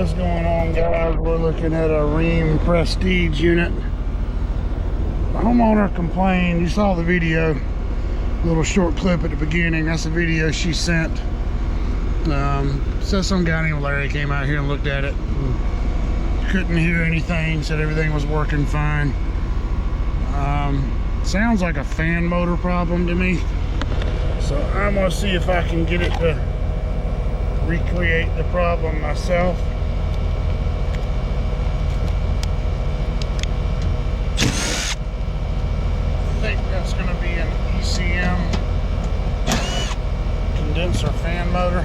What's going on, guys? We're looking at a Ream Prestige unit. The homeowner complained. You saw the video, little short clip at the beginning. That's the video she sent. Says some guy named Larry came out here and looked at it. Couldn't hear anything. Said everything was working fine. Sounds like a fan motor problem to me. So I'm gonna see if I can get it to recreate the problem myself. I think that's going to be an ECM condenser fan motor.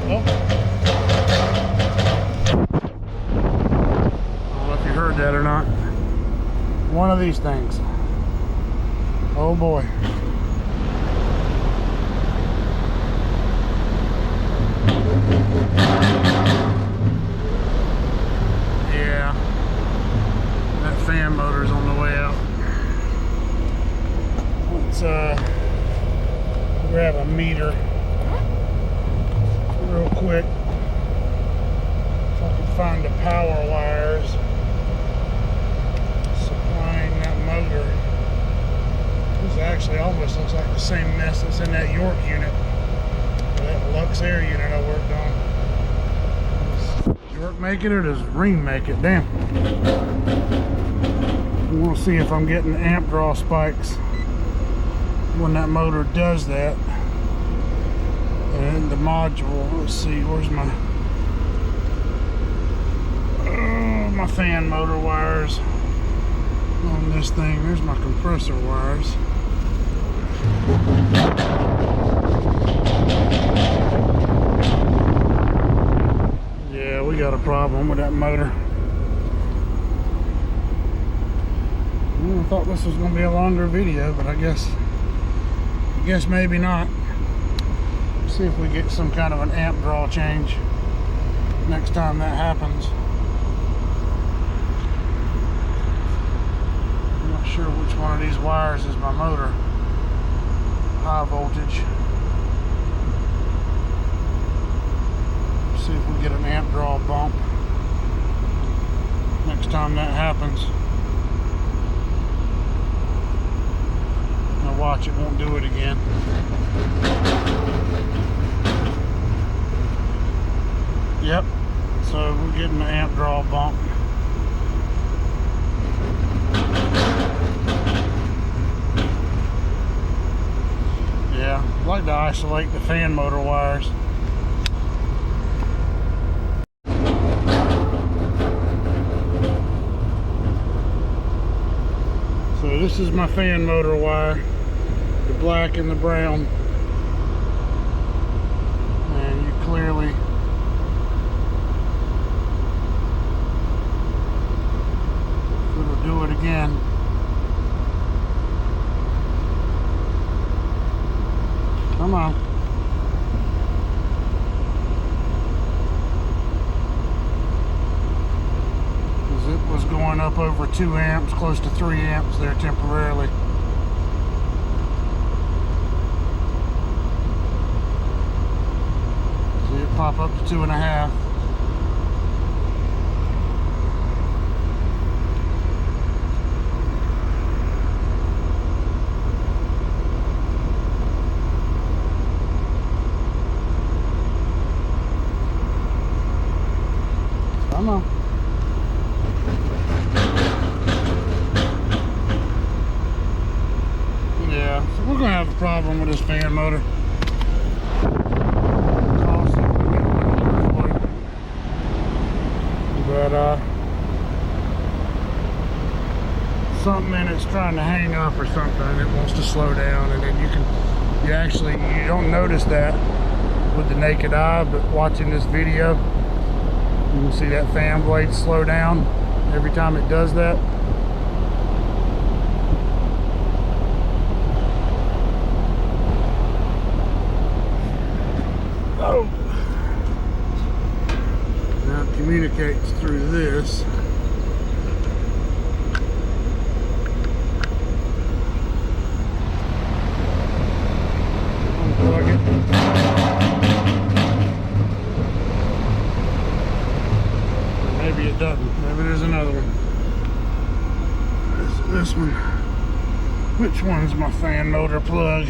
Oh. I don't know if you heard that or not. One of these things. Oh boy. Yeah. That fan motor's on the way out. Let's grab a meter real quick. If I can find the power wires supplying that motor. This actually almost looks like the same mess that's in that York unit, or that Lux Air unit I worked on. Does York make it or does Ream make it? Damn. We'll see if I'm getting amp draw spikes when that motor does that. And the module, let's see, where's my fan motor wires on this thing. There's my compressor wires. Yeah, we got a problem with that motor. Well, I thought this was going to be a longer video, but I guess maybe not. See if we get some kind of an amp draw change next time that happens. I'm not sure which one of these wires is my motor. High voltage. See if we get an amp draw bump next time that happens. Now watch, it won't do it again. Yep, so we're getting an amp draw bump. Yeah, I'd like to isolate the fan motor wires. So this is my fan motor wire, the black and the brown. And you clearly it'll do it again. Come on. Because it was going up over 2 amps, close to 3 amps there temporarily. See it pop up to 2.5. Come on. Yeah, so we're gonna have a problem with this fan motor. But something in it's trying to hang up or something, and it wants to slow down, and then you don't notice that with the naked eye, but watching this video, you can see that fan blade slow down every time it does that. Oh. Now it communicates through this. Unplug it. this one. Which one's my fan motor plug?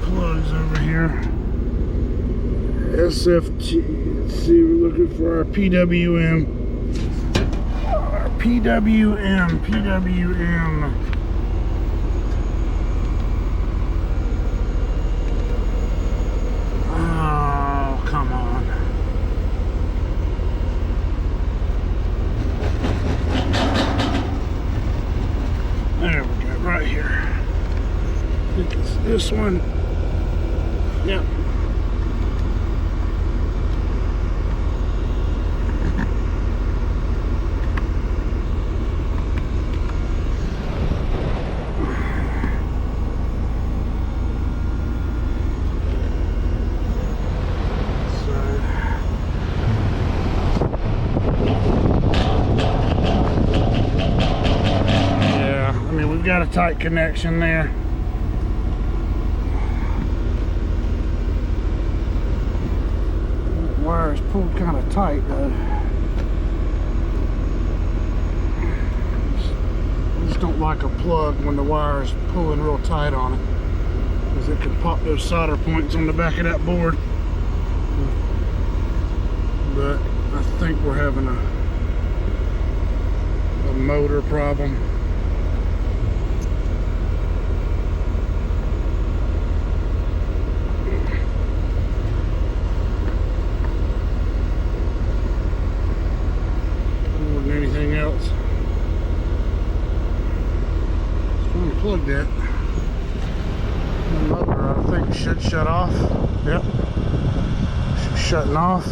Plugs over here. SFT. Let's see, we're looking for our PWM. Our PWM. Oh, come on. There we go, right here. I think it's this one. Yep. Yeah, I mean, we've got a tight connection there. Wire is pulled kind of tight though. I just don't like a plug when the wire is pulling real tight on it, because it could pop those solder points on the back of that board. But I think we're having a motor problem. Anything else? Just unplug that. The motor, I think, should shut off. Yep, she's shutting off.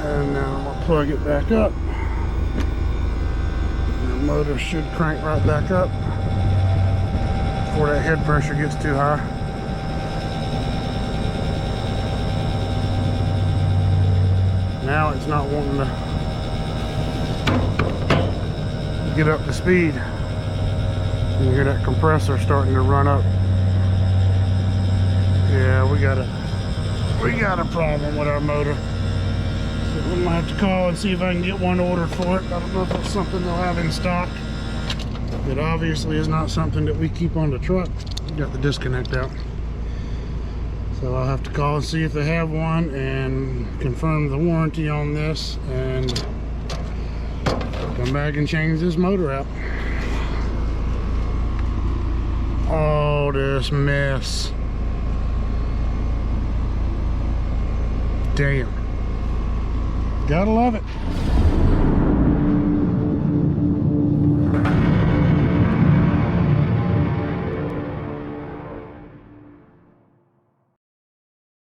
And now I'm gonna plug it back up. And the motor should crank right back up before that head pressure gets too high. Now it's not wanting to get up to speed. You hear that compressor starting to run up. Yeah, we got a problem with our motor. So I'm gonna have to call and see if I can get one ordered for it. I don't know if it's something they'll have in stock. It obviously is not something that we keep on the truck. Got the disconnect out. So I'll have to call and see if they have one and confirm the warranty on this and come back and change this motor out. Oh, this mess. Damn. Gotta love it.